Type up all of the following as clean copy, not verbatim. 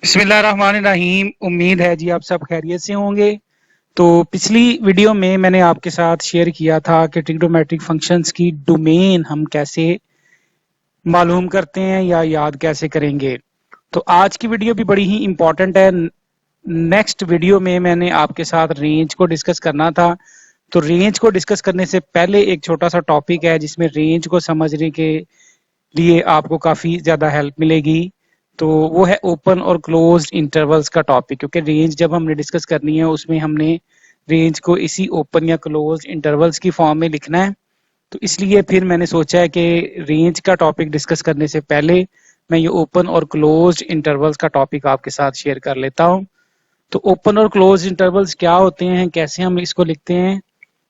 बिस्मिल्लाहिर्रहमानिर्रहीम। उम्मीद है जी आप सब खैरियत से होंगे। तो पिछली वीडियो में मैंने आपके साथ शेयर किया था कि ट्रिग्नोमेट्रिक फंक्शंस की डोमेन हम कैसे मालूम करते हैं या याद कैसे करेंगे। तो आज की वीडियो भी बड़ी ही इम्पोर्टेंट है। नेक्स्ट वीडियो में मैंने आपके साथ रेंज को डिस्कस करना था। तो रेंज को डिस्कस करने से पहले एक छोटा सा टॉपिक है जिसमें रेंज को समझने के लिए आपको काफ़ी ज़्यादा हेल्प मिलेगी। तो वो है ओपन और क्लोज्ड इंटरवल्स का टॉपिक, क्योंकि रेंज जब हमने डिस्कस करनी है उसमें हमने रेंज को इसी ओपन या क्लोज्ड इंटरवल्स की फॉर्म में लिखना है। तो इसलिए फिर मैंने सोचा है कि रेंज का टॉपिक डिस्कस करने से पहले मैं ये ओपन और क्लोज्ड इंटरवल्स का टॉपिक आपके साथ शेयर कर लेता हूँ। तो ओपन और क्लोज्ड इंटरवल्स क्या होते हैं, कैसे हम इसको लिखते हैं,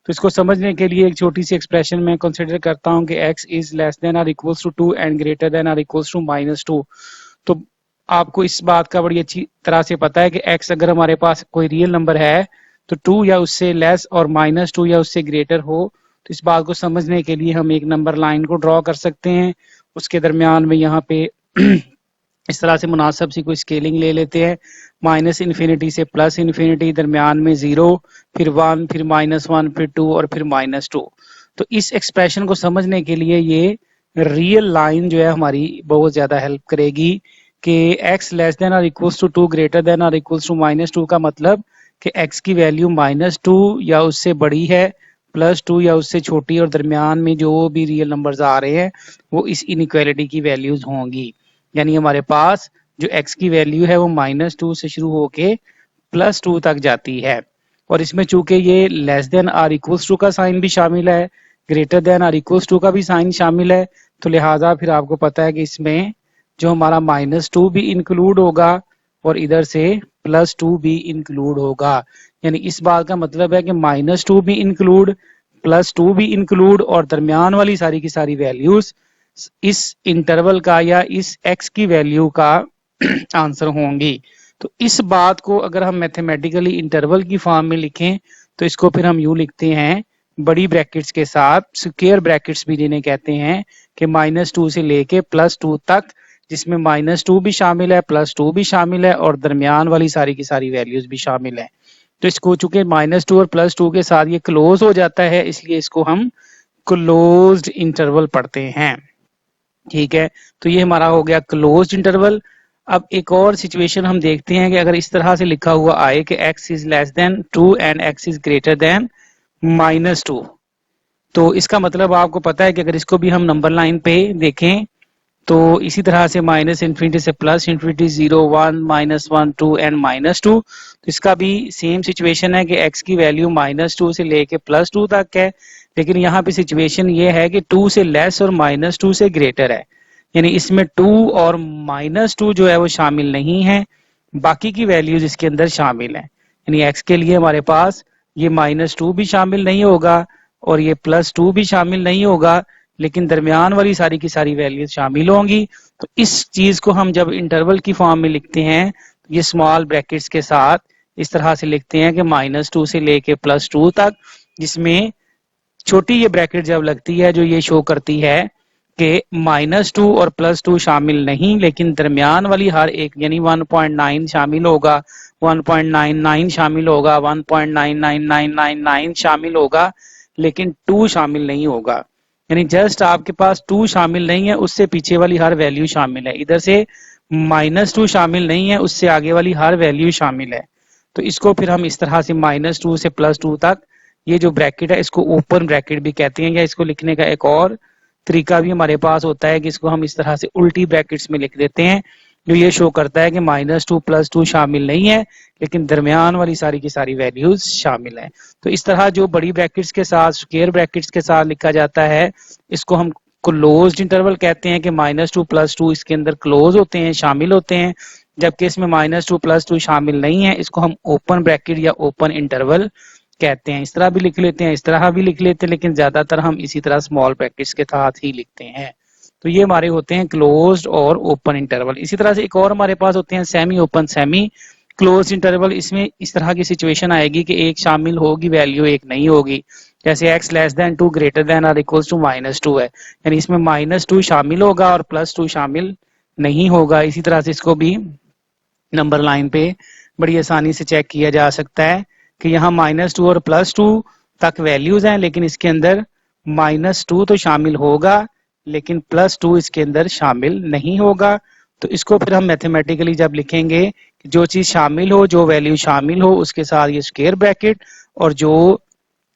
तो इसको समझने के लिए एक छोटी सी एक्सप्रेशन मैं कंसिडर करता हूँ कि x इज लेस देन और equals to 2 and greater than और इक्वल्स टू -2। तो आपको इस बात का बड़ी अच्छी तरह से पता है कि x अगर हमारे पास कोई रियल नंबर है तो 2 या उससे लेस और -2 या उससे ग्रेटर हो, तो इस बात को समझने के लिए हम एक नंबर लाइन को ड्रॉ कर सकते हैं। उसके दरमियान में यहाँ पे इस तरह से मुनासिब सी कोई स्केलिंग ले लेते हैं, -इन्फिनिटी से +इन्फिनिटी, दरमियान में 0, फिर 1, फिर -1, फिर 2 और फिर -2। तो इस एक्सप्रेशन को समझने के लिए ये रियल लाइन जो है हमारी बहुत ज़्यादा हेल्प करेगी कि x लेस देन और इक्वल्स टू 2 ग्रेटर देन और इक्वल्स टू -2 का मतलब कि x की वैल्यू -2 या उससे बड़ी है, +2 या उससे छोटी, और दरमियान में जो भी रियल नंबर्स आ रहे हैं वो इस इनइक्वालिटी की वैल्यूज होंगी। यानी हमारे पास जो x की वैल्यू है वो -2 से शुरू होके +2 तक जाती है। और इसमें चूंकि ये लेस देन और इक्वल्स टू का साइन भी शामिल है, ग्रेटर देन और इक्वल्स टू का भी साइन शामिल है, तो लिहाजा फिर आपको पता है कि इसमें जो हमारा -2 भी इंक्लूड होगा और इधर से +2 भी इंक्लूड होगा। यानी इस बात का मतलब है कि -2 भी इंक्लूड, +2 भी इंक्लूड और दरमियान वाली सारी की सारी वैल्यूज इस इंटरवल का या इस x की वैल्यू का आंसर होंगी। तो इस बात को अगर हम मैथमेटिकली इंटरवल की फॉर्म में लिखें तो इसको फिर हम यूं लिखते हैं बड़ी ब्रैकेट्स के साथ, स्क्वायर ब्रैकेट्स भी जिन्हें कहते हैं, कि -2 से लेके +2 तक, जिसमें -2 भी शामिल है, +2 भी शामिल है और दरमियान वाली सारी की सारी वैल्यूज भी शामिल है। तो इसको चूंकि -2 और +2 के साथ ये क्लोज हो जाता है, इसलिए इसको हम क्लोज्ड इंटरवल पढ़ते हैं। ठीक है, तो ये हमारा हो गया क्लोज्ड इंटरवल। अब एक और सिचुएशन हम देखते हैं कि अगर इस तरह से लिखा हुआ आए कि x is less then 2 and x is greater than -2, तो इसका मतलब आपको पता है कि अगर इसको भी हम नंबर लाइन पे देखें तो इसी तरह से -इन्फिनिटी से +इन्फिनिटी, 0, 1, -1, 2 एंड -2, तो इसका भी सेम सिचुएशन है कि x की वैल्यू -2 से लेके +2 तक है। लेकिन यहाँ पे सिचुएशन ये है कि 2 से लेस और -2 से ग्रेटर है, यानी इसमें 2 और -2 जो है वो शामिल नहीं है, बाकी की वैल्यूज इसके अंदर शामिल है। यानी x के लिए हमारे पास ये -2 भी शामिल नहीं होगा और ये +2 भी शामिल नहीं होगा, लेकिन दरमियान वाली सारी की सारी वैल्यूज शामिल होंगी। तो इस चीज को हम जब इंटरवल की फॉर्म में लिखते हैं तो ये स्मॉल ब्रैकेट्स के साथ इस तरह से लिखते हैं कि -2 से लेके +2 तक, जिसमें छोटी ये ब्रैकेट जब लगती है जो ये शो करती है कि -2 और +2 शामिल नहीं, लेकिन दरमियान वाली हर एक, यानी 1.9 शामिल होगा, 1.99 शामिल होगा, 1.99999 शामिल होगा, लेकिन 2 शामिल नहीं होगा। यानी जस्ट आपके पास 2 शामिल नहीं है, उससे पीछे वाली हर वैल्यू शामिल है। इधर से -2 शामिल नहीं है, उससे आगे वाली हर वैल्यू शामिल है। तो इसको फिर हम इस तरह से -2 से +2 तक, ये जो ब्रैकेट है इसको ओपन ब्रैकेट भी कहते हैं, या इसको लिखने का एक और तरीका भी हमारे पास होता है कि इसको हम इस तरह से उल्टी ब्रैकेट्स में लिख देते हैं, जो ये शो करता है कि -2 +2 शामिल नहीं है, लेकिन दरमियान वाली सारी की सारी वैल्यूज शामिल है। तो इस तरह जो बड़ी ब्रैकेट्स के साथ, स्क्वायर ब्रैकेट्स के साथ लिखा जाता है, इसको हम क्लोज्ड इंटरवल कहते हैं कि -2 +2 इसके अंदर क्लोज होते हैं, शामिल होते हैं, जबकि इसमें -2 +2 शामिल नहीं है, इसको हम ओपन ब्रैकेट या ओपन इंटरवल कहते हैं। इस तरह भी लिख लेते हैं, इस तरह भी लिख लेते हैं, लेकिन ज्यादातर हम इसी तरह स्मॉल ब्रैकेट्स के साथ ही लिखते हैं। तो ये हमारे होते हैं क्लोज्ड और ओपन इंटरवल। इसी तरह से एक और हमारे पास होते हैं semi open, semi closed interval. इसमें इस तरह की सिचुएशन आएगी कि एक शामिल होगी वैल्यू, एक नहीं होगी। जैसे x less than 2 greater than और इक्वल्स टू -2 है, यानी इसमें -2 शामिल होगा और +2 शामिल नहीं होगा। इसी तरह से इसको भी नंबर लाइन पे बड़ी आसानी से चेक किया जा सकता है कि यहाँ -2 और +2 तक वैल्यूज हैं, लेकिन इसके अंदर -2 तो शामिल होगा लेकिन +2 इसके अंदर शामिल नहीं होगा। तो इसको फिर हम मैथमेटिकली जब लिखेंगे, जो चीज शामिल हो, जो वैल्यू शामिल हो उसके साथ ये स्क्वायर ब्रैकेट, और जो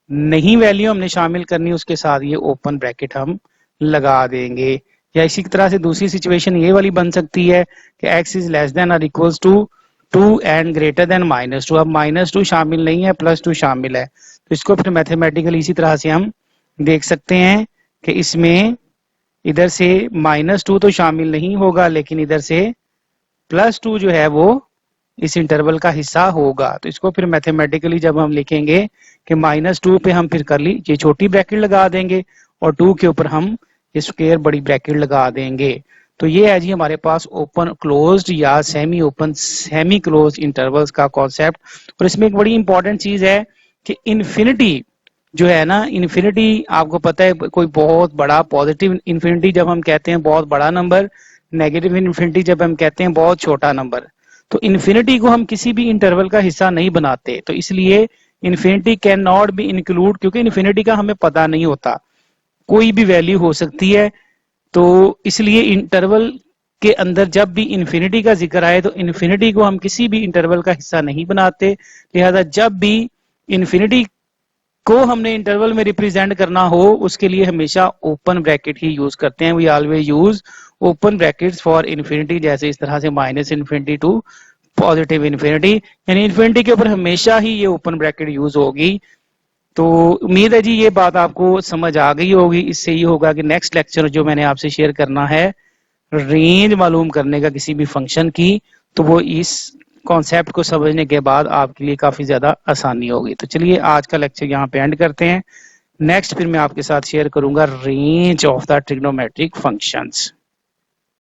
नहीं वैल्यू हमने शामिल करनी उसके साथ ये ओपन ब्रैकेट हम लगा देंगे। या इसी तरह से दूसरी सिचुएशन ये वाली बन सकती है कि x इज लेस देन और equals to 2 and greater than -2। अब -2 शामिल नहीं है, +2 शामिल है, तो इसको फिर मैथमेटिकली इसी तरह से हम देख सकते हैं कि इसमें इधर से -2 तो शामिल नहीं होगा, लेकिन इधर से +2 जो है वो इस इंटरवल का हिस्सा होगा। तो इसको फिर मैथमेटिकली जब हम लिखेंगे कि -2 पे हम फिर कर ली ये छोटी ब्रैकेट लगा देंगे और 2 के ऊपर हम ये स्क्वायर बड़ी ब्रैकेट लगा देंगे। तो ये है जी हमारे पास ओपन क्लोज्ड या semi open semi closed intervals का कॉन्सेप्ट। और इसमें एक बड़ी इंपॉर्टेंट चीज है कि इन्फिनिटी जो है ना, इन्फिनिटी आपको पता है कोई बहुत बड़ा, पॉजिटिव इन्फिनिटी जब हम कहते हैं बहुत बड़ा नंबर, नेगेटिव इन्फिनिटी जब हम कहते हैं बहुत छोटा नंबर। तो इन्फिनिटी को हम किसी भी इंटरवल का हिस्सा नहीं बनाते, तो इसलिए infinity can not be include, क्योंकि इन्फिनिटी का हमें पता नहीं होता, कोई भी वैल्यू हो सकती है। तो इसलिए इंटरवल के अंदर जब भी इन्फिनिटी का जिक्र आए तो इन्फिनिटी को हम किसी भी इंटरवल का हिस्सा नहीं बनाते। लिहाजा जब भी इन्फिनिटी को हमने इंटरवल में रिप्रेजेंट करना हो उसके लिए हमेशा ओपन ब्रैकेट ही यूज करते हैं। We always use open brackets for infinity, जैसे इस तरह से -इन्फिनिटी टू पॉजिटिव इन्फिनिटी, यानी इन्फिनिटी के ऊपर हमेशा ही ये ओपन ब्रैकेट यूज होगी। तो उम्मीद है जी ये बात आपको समझ आ गई होगी। इससे ये होगा कि नेक्स्ट लेक्चर जो मैंने आपसे शेयर करना है रेंज मालूम करने का किसी भी फंक्शन की, तो वो इस कॉन्सेप्ट को समझने के बाद आपके लिए काफी ज्यादा आसानी होगी। तो चलिए आज का लेक्चर यहाँ पे एंड करते हैं। नेक्स्ट फिर मैं आपके साथ शेयर करूंगा range of the trigonometric functions.